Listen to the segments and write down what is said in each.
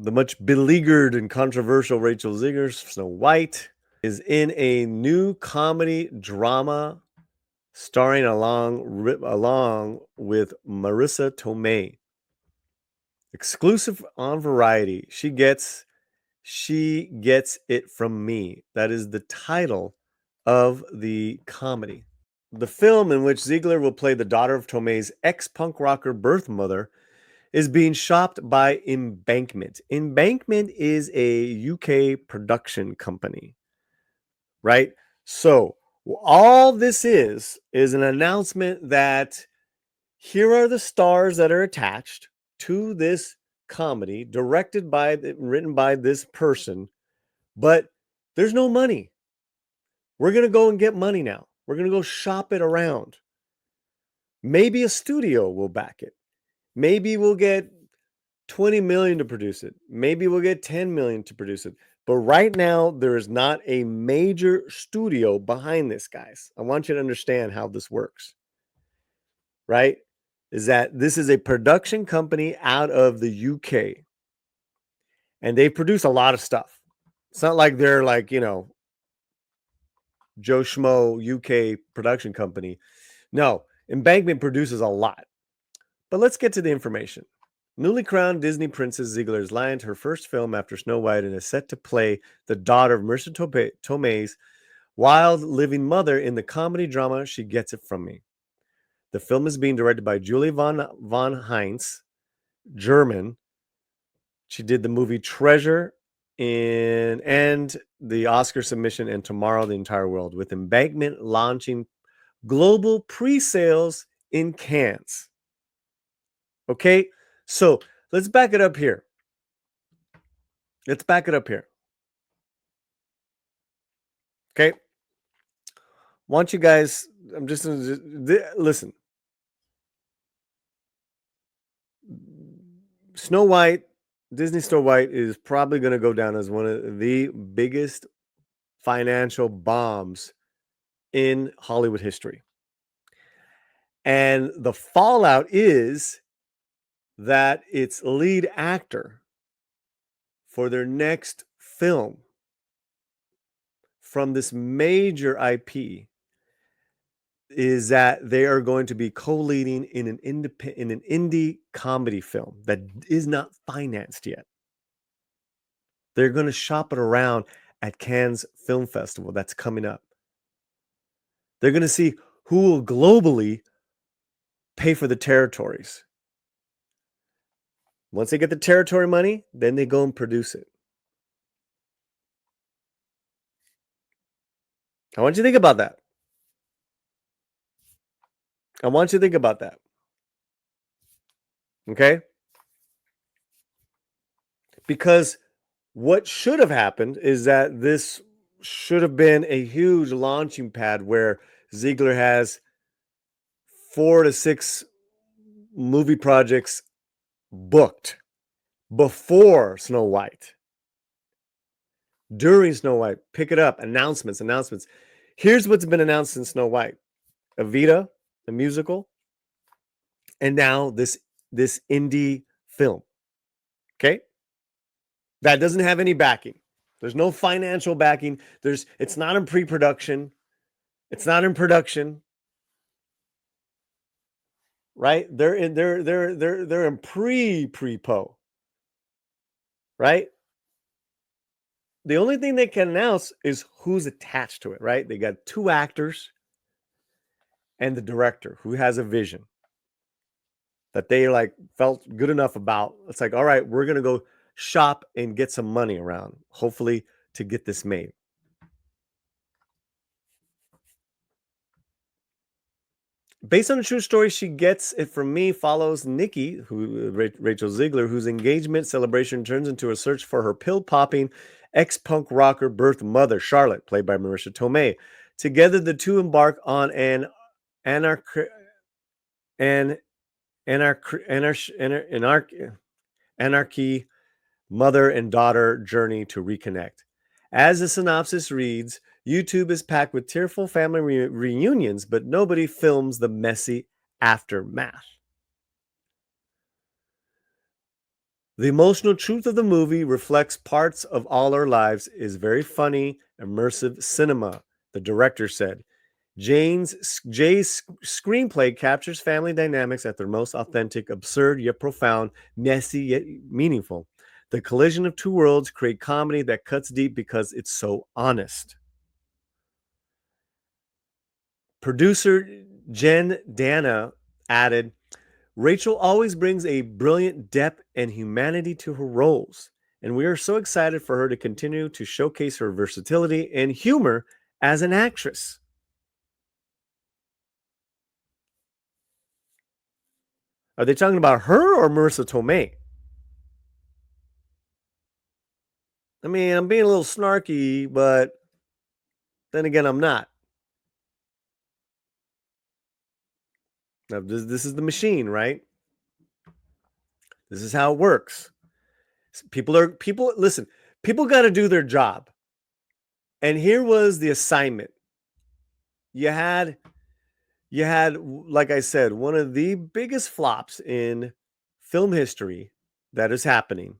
The much beleaguered and controversial Rachel Zegler, Snow White, is in a new comedy drama starring along with Marisa Tomei. Exclusive on Variety. She gets it from me. That is the title of the comedy. The film, in which Zegler will play the daughter of Tomei's ex-punk rocker birth mother, is being shopped by Embankment. Embankment is a UK production company, right? So all this is an announcement that here are the stars that are attached to this comedy, written by this person, but there's no money. We're going to go and get money now. We're going to go shop it around. Maybe a studio will back it. Maybe we'll get 20 million to produce it. Maybe we'll get 10 million to produce it. But right now, there is not a major studio behind this, guys. I want you to understand how this works, right? Is that this is a production company out of the UK, and they produce a lot of stuff. It's not like they're like, Joe Schmo UK production company. No, Embankment produces a lot. But let's get to the information. Newly crowned Disney Princess Zegler is landed her first film after Snow White and is set to play the daughter of Marisa Tomei's wild living mother in the comedy drama She Gets It From Me. The film is being directed by Julie von Heinz, German. She did the movie Treasure and the Oscar submission and Tomorrow the Entire World, with Embankment launching global pre-sales in Cannes. Okay, so let's back it up here. Okay, want you guys, I'm just listen. Snow White, Disney Snow White is probably going to go down as one of the biggest financial bombs in Hollywood history. And the fallout is that its lead actor for their next film from this major IP is that they are going to be co-leading in an indie comedy film that is not financed yet. They're going to shop it around at Cannes Film Festival that's coming up. They're going to see who will globally pay for the territories. Once they get the territory money, then they go and produce it. I want you to think about that. Okay? Because what should have happened is that this should have been a huge launching pad where Zegler has 4 to 6 movie projects booked before Snow White. During Snow White, pick it up, announcements. Here's what's been announced in Snow White: Evita, the musical, and now this indie film. Okay? That doesn't have any backing. There's no financial backing. It's not in pre-production. It's not in production. Right? They're in pre-po. Right? The only thing they can announce is who's attached to it, right? They got 2 actors and the director who has a vision that they felt good enough about. It's like, all right, we're going to go shop and get some money around, hopefully to get this made. Based on a true story, She Gets It From Me follows Nikki, Rachel Zegler, whose engagement celebration turns into a search for her pill-popping ex-punk rocker birth mother, Charlotte, played by Marisa Tomei. Together, the two embark on an anarchy mother and daughter journey to reconnect. As the synopsis reads, YouTube is packed with tearful family reunions, but nobody films the messy aftermath. The emotional truth of the movie reflects parts of all our lives, is very funny, immersive cinema, the director said. Jay's screenplay captures family dynamics at their most authentic, absurd yet profound, messy yet meaningful. The collision of two worlds create comedy that cuts deep because it's so honest. Producer Jen Dana added, Rachel always brings a brilliant depth and humanity to her roles, and we are so excited for her to continue to showcase her versatility and humor as an actress. Are they talking about her or Marisa Tomei? I mean, I'm being a little snarky, but then again, I'm not. Now, this is the machine, right? This is how it works. People listen, people got to do their job. And here was the assignment. You had like I said, one of the biggest flops in film history that is happening.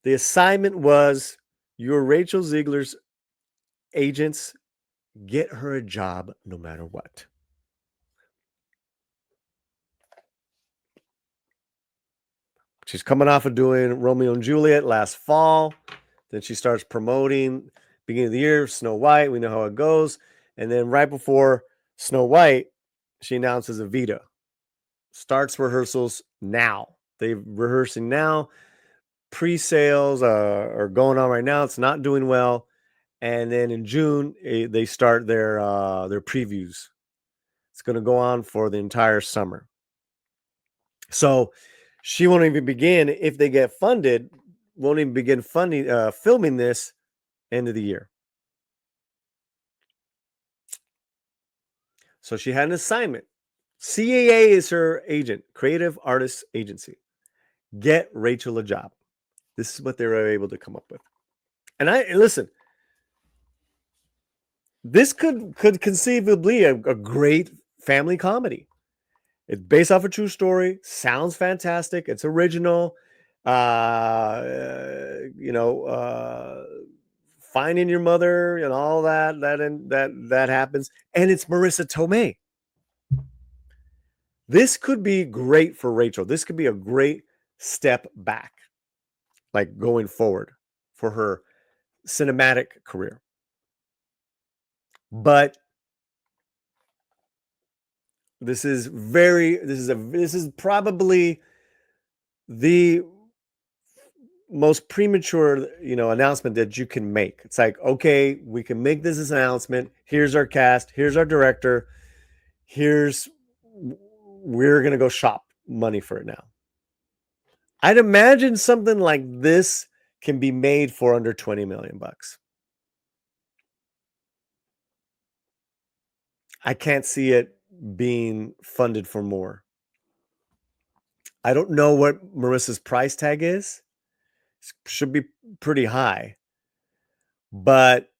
The assignment was you're Rachel Zegler's agents, get her a job no matter what. She's coming off of doing Romeo and Juliet last fall. Then she starts promoting beginning of the year, Snow White. We know how it goes. And then right before Snow White, she announces Evita. Starts rehearsals now. They're rehearsing now. Pre-sales are going on right now. It's not doing well. And then in June, they start their previews. It's going to go on for the entire summer. So she won't even begin, if they get funded, won't even begin filming this end of the year. So she had an assignment. CAA is her agent, Creative Artists Agency. Get Rachel a job. This is what they were able to come up with. And listen, this could conceivably be a great family comedy. It's based off a true story. Sounds fantastic. It's original. Finding your mother and all that happens, and it's Marisa Tomei. This could be great for Rachel. This could be a great step back, like going forward for her cinematic career. But this is probably the most premature, announcement that you can make. It's like, okay, we can make this as an announcement. Here's our cast. Here's our director. We're going to go shop money for it now. I'd imagine something like this can be made for under $20 million. I can't see it being funded for more. I don't know what Marissa's price tag is. Should be pretty high. But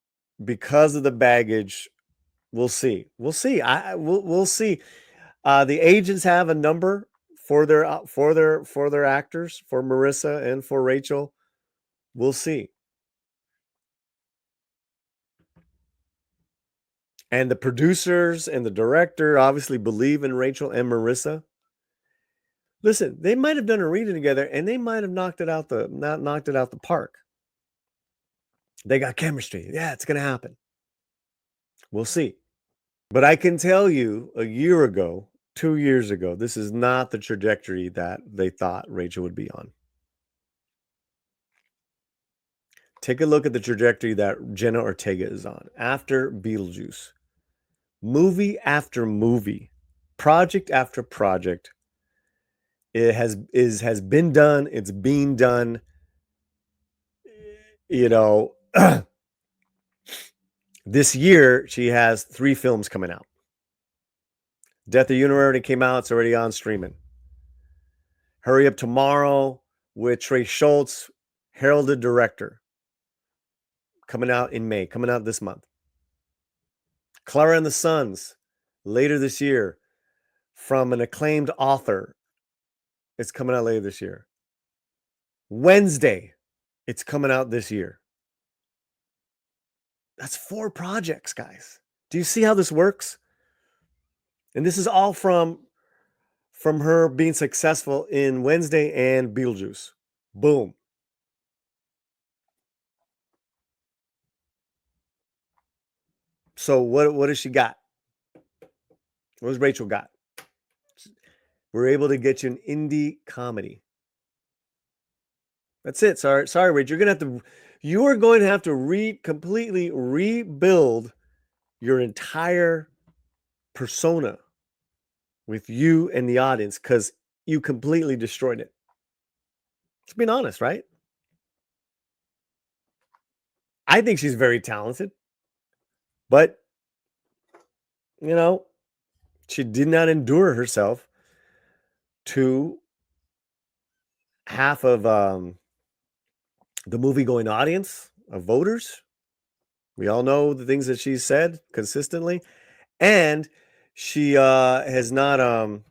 because of the baggage, we'll see. We'll see. We'll see. The agents have a number for their actors, for Marisa and for Rachel. We'll see. And the producers and the director obviously believe in Rachel and Marisa. Listen, they might have done a reading together and they might have knocked it out the park. They got chemistry. Yeah, it's going to happen. We'll see. But I can tell you, a year ago, 2 years ago, this is not the trajectory that they thought Rachel would be on. Take a look at the trajectory that Jenna Ortega is on after Beetlejuice. Movie after movie, project after project. It has been done. It's being done. This year she has 3 films coming out. Death of Universe already came out. It's already on streaming. Hurry Up Tomorrow with Trey Schultz, heralded director, coming out in May, coming out this month. Clara and the Sons, later this year, from an acclaimed author. It's coming out later this year. Wednesday, it's coming out this year. That's 4 projects, guys. Do you see how this works? And this is all from her being successful in Wednesday and Beetlejuice. Boom. So what has she got? What has Rachel got? We're able to get you an indie comedy. That's it. Sorry, Rachel. You are going to have to completely rebuild your entire persona with you and the audience because you completely destroyed it. Let's be honest, right? I think she's very talented, but she did not endure herself to half of the movie-going audience of voters. We all know the things that she's said consistently, and she has not.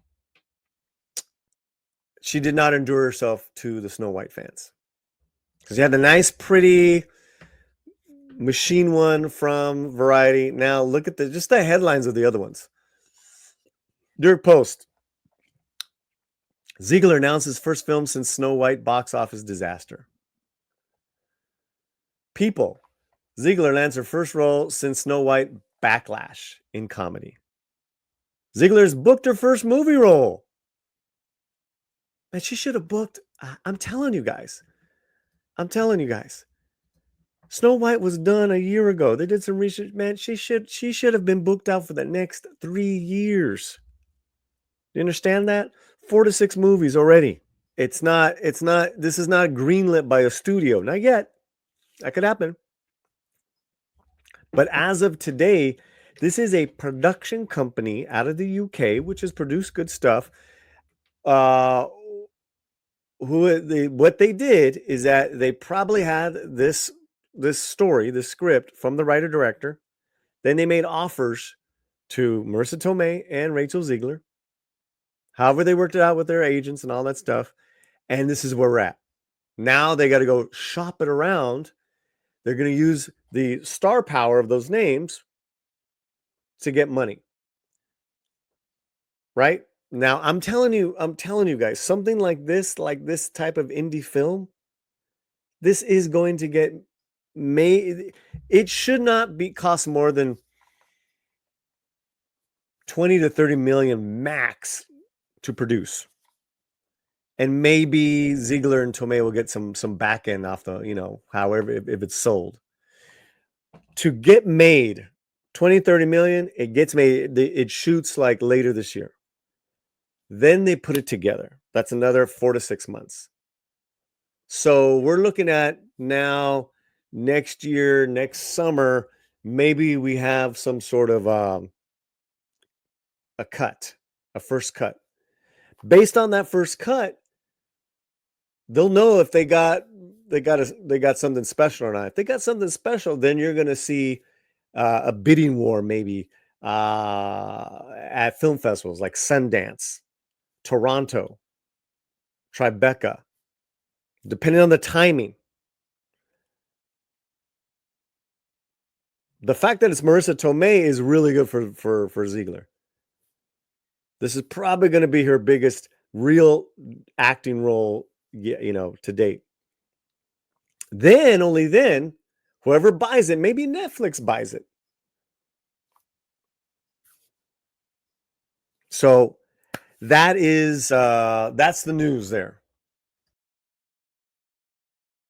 She did not endure herself to the Snow White fans because you had the nice, pretty machine one from Variety. Now look at just the headlines of the other ones. New York Post. Zegler announces first film since Snow White box office disaster. People. Zegler lands her first role since Snow White Backlash in comedy. Zegler's booked her first movie role. Man, she should have booked. I'm telling you guys. Snow White was done a year ago. They did some research. Man, she should have been booked out for the next 3 years. Do you understand that? 4 to 6 movies already. This is not greenlit by a studio. Not yet. That could happen. But as of today, this is a production company out of the UK, which has produced good stuff. What they did is that they probably had this story, this script from the writer-director. Then they made offers to Marisa Tomei and Rachel Zegler. However, they worked it out with their agents and all that stuff. And this is where we're at. Now they got to go shop it around. They're going to use the star power of those names to get money. Right? Now, I'm telling you guys, something like this type of indie film, this is going to get made. It should not cost more than 20 to 30 million max to produce. And maybe Zegler and Tomei will get some back end off the, however, if it's sold. To get made 20, 30 million, it gets made, it shoots like later this year. Then they put it together. That's another 4 to 6 months. So we're looking at now next year, next summer, maybe we have some sort of a first cut. Based on that first cut, they'll know if they got something special or not. If they got something special, then you're going to see a bidding war maybe at film festivals like Sundance, Toronto, Tribeca, depending on the timing. The fact that it's Marisa Tomei is really good for Zegler. This is probably going to be her biggest real acting role, to date. Then, only then, whoever buys it, maybe Netflix buys it. So that is that's the news there.